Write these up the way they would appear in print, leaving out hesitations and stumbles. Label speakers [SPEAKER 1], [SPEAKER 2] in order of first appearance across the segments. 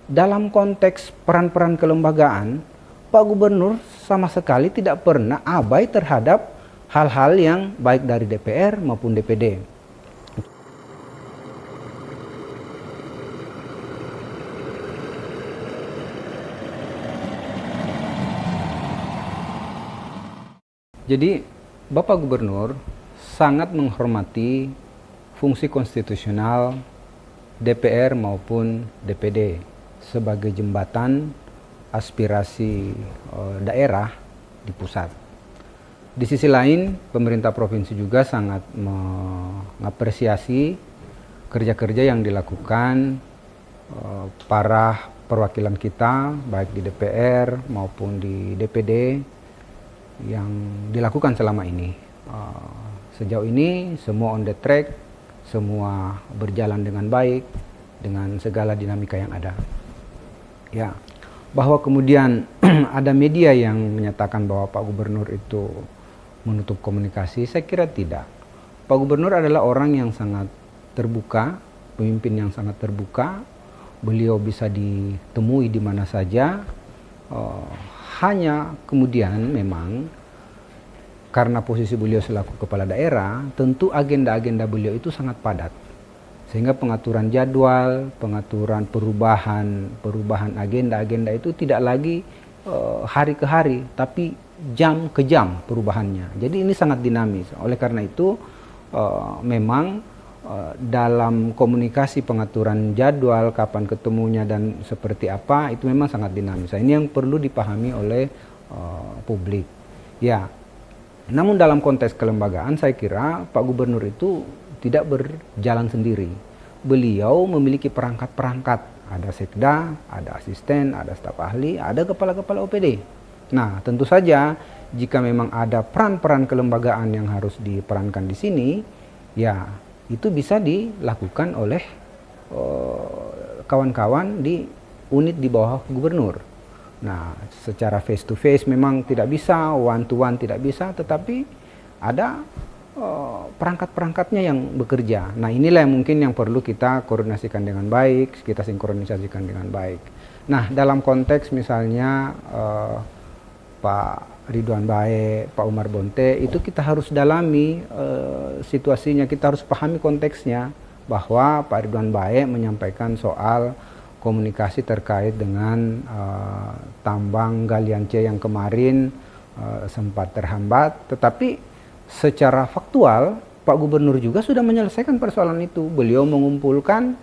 [SPEAKER 1] dalam konteks peran-peran kelembagaan, Pak Gubernur sama sekali tidak pernah abai terhadap hal-hal yang baik dari DPR maupun DPD. Jadi Bapak Gubernur sangat menghormati fungsi konstitusional DPR maupun DPD sebagai jembatan aspirasi daerah di pusat. Di sisi lain, pemerintah provinsi juga sangat mengapresiasi kerja-kerja yang dilakukan para perwakilan kita, baik di DPR maupun di DPD, yang dilakukan selama ini. Sejauh ini semua on the track, semua berjalan dengan baik, dengan segala dinamika yang ada. Ya, bahwa kemudian ada media yang menyatakan bahwa Pak Gubernur itu menutup komunikasi, saya kira tidak. Pak Gubernur adalah orang yang sangat terbuka, pemimpin yang sangat terbuka. Beliau bisa ditemui di mana saja. Hanya kemudian memang karena posisi beliau selaku kepala daerah, tentu agenda-agenda beliau itu sangat padat. Sehingga pengaturan jadwal, pengaturan perubahan agenda-agenda itu tidak lagi hari ke hari, tapi jam ke jam perubahannya. Jadi ini sangat dinamis. Oleh karena itu memang dalam komunikasi pengaturan jadwal, kapan ketemunya dan seperti apa, itu memang sangat dinamis. Ini yang perlu dipahami oleh publik. Ya, namun dalam konteks kelembagaan saya kira Pak Gubernur itu tidak berjalan sendiri. Beliau memiliki perangkat-perangkat. Ada sekda, ada asisten, ada staf ahli, ada kepala-kepala OPD. Nah, tentu saja jika memang ada peran-peran kelembagaan yang harus diperankan di sini, ya itu bisa dilakukan oleh kawan-kawan di unit di bawah gubernur. Nah, secara face to face memang tidak bisa, one to one tidak bisa, tetapi ada perangkat-perangkatnya yang bekerja. Nah, inilah yang mungkin yang perlu kita koordinasikan dengan baik, kita sinkronisasikan dengan baik. Nah, dalam konteks misalnya Pak Ridwan Bae, Pak Umar Bonte, itu kita harus dalami situasinya, kita harus pahami konteksnya, bahwa Pak Ridwan Bae menyampaikan soal komunikasi terkait dengan tambang galian C yang kemarin sempat terhambat, tetapi secara faktual Pak Gubernur juga sudah menyelesaikan persoalan itu. Beliau mengumpulkan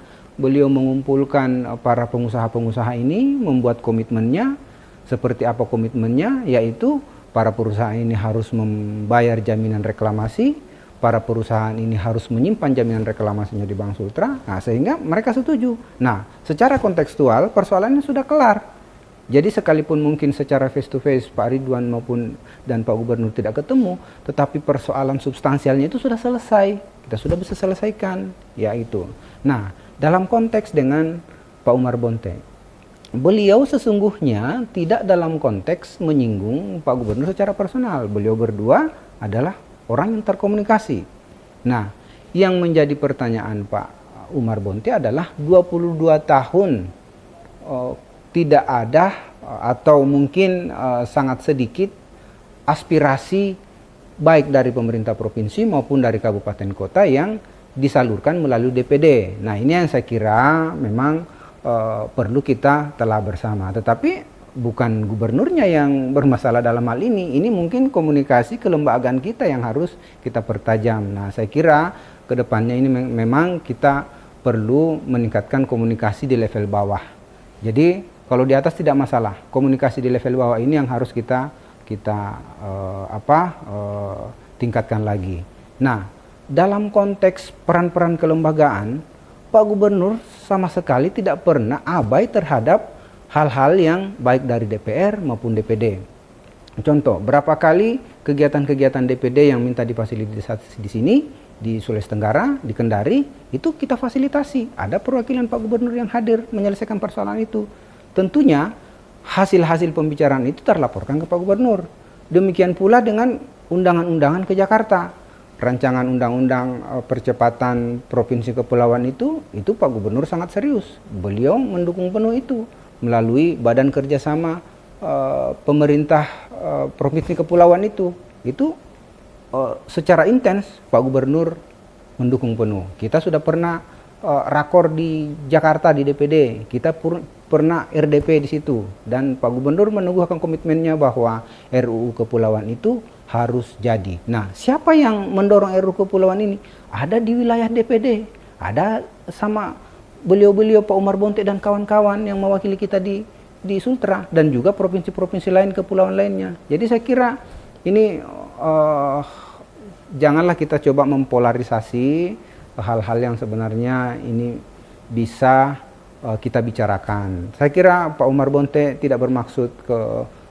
[SPEAKER 1] para pengusaha-pengusaha ini, membuat komitmennya. Seperti apa komitmennya? Yaitu para perusahaan ini harus membayar jaminan reklamasi, para perusahaan ini harus menyimpan jaminan reklamasinya di Bank Sultra. Nah, sehingga mereka setuju. Nah, secara kontekstual persoalannya sudah kelar. Jadi sekalipun mungkin secara face to face Pak Ridwan maupun dan Pak Gubernur tidak ketemu, tetapi persoalan substansialnya itu sudah selesai. Kita sudah bisa selesaikan, yaitu. Nah, dalam konteks dengan Pak Umar Bonte, beliau sesungguhnya tidak dalam konteks menyinggung Pak Gubernur secara personal. Beliau berdua adalah orang yang terkomunikasi. Nah, yang menjadi pertanyaan Pak Umar Bonte adalah 22 tahun tidak ada atau mungkin sangat sedikit aspirasi baik dari pemerintah provinsi maupun dari kabupaten kota yang disalurkan melalui DPD. Nah, ini yang saya kira memang perlu kita telah bersama. Tetapi bukan gubernurnya yang bermasalah dalam hal ini. Ini mungkin komunikasi kelembagaan kita yang harus kita pertajam. Nah, saya kira ke depannya ini memang kita perlu meningkatkan komunikasi di level bawah. Jadi kalau di atas tidak masalah, komunikasi di level bawah ini yang harus kita tingkatkan lagi. Nah, dalam konteks peran-peran kelembagaan, Pak Gubernur sama sekali tidak pernah abai terhadap hal-hal yang baik dari DPR maupun DPD. Contoh, berapa kali kegiatan-kegiatan DPD yang minta difasilitasi di sini, di Sulawesi Tenggara, di Kendari, itu kita fasilitasi. Ada perwakilan Pak Gubernur yang hadir menyelesaikan persoalan itu. Tentunya hasil-hasil pembicaraan itu terlaporkan ke Pak Gubernur. Demikian pula dengan undangan-undangan ke Jakarta. rancangan undang-undang percepatan provinsi kepulauan itu Pak Gubernur sangat serius. Beliau mendukung penuh itu melalui badan kerjasama pemerintah provinsi kepulauan itu secara intens Pak Gubernur mendukung penuh. Kita sudah pernah rakor di Jakarta di DPD, kita pernah RDP di situ, dan Pak Gubernur meneguhkan komitmennya bahwa RUU Kepulauan itu harus jadi. Nah, siapa yang mendorong RUU Kepulauan ini? Ada di wilayah DPD, ada sama beliau-beliau Pak Umar Bonte dan kawan-kawan yang mewakili kita di Sultra, dan juga provinsi-provinsi lain, kepulauan lainnya. Jadi saya kira ini janganlah kita coba mempolarisasi hal-hal yang sebenarnya ini bisa kita bicarakan. Saya kira Pak Umar Bonte tidak bermaksud ke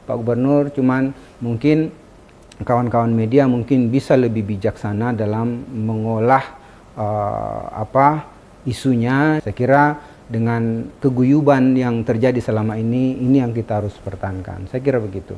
[SPEAKER 1] Pak Gubernur, cuman mungkin kawan-kawan media mungkin bisa lebih bijaksana dalam mengolah isunya. Saya kira dengan keguyuban yang terjadi selama ini yang kita harus pertahankan. Saya kira begitu.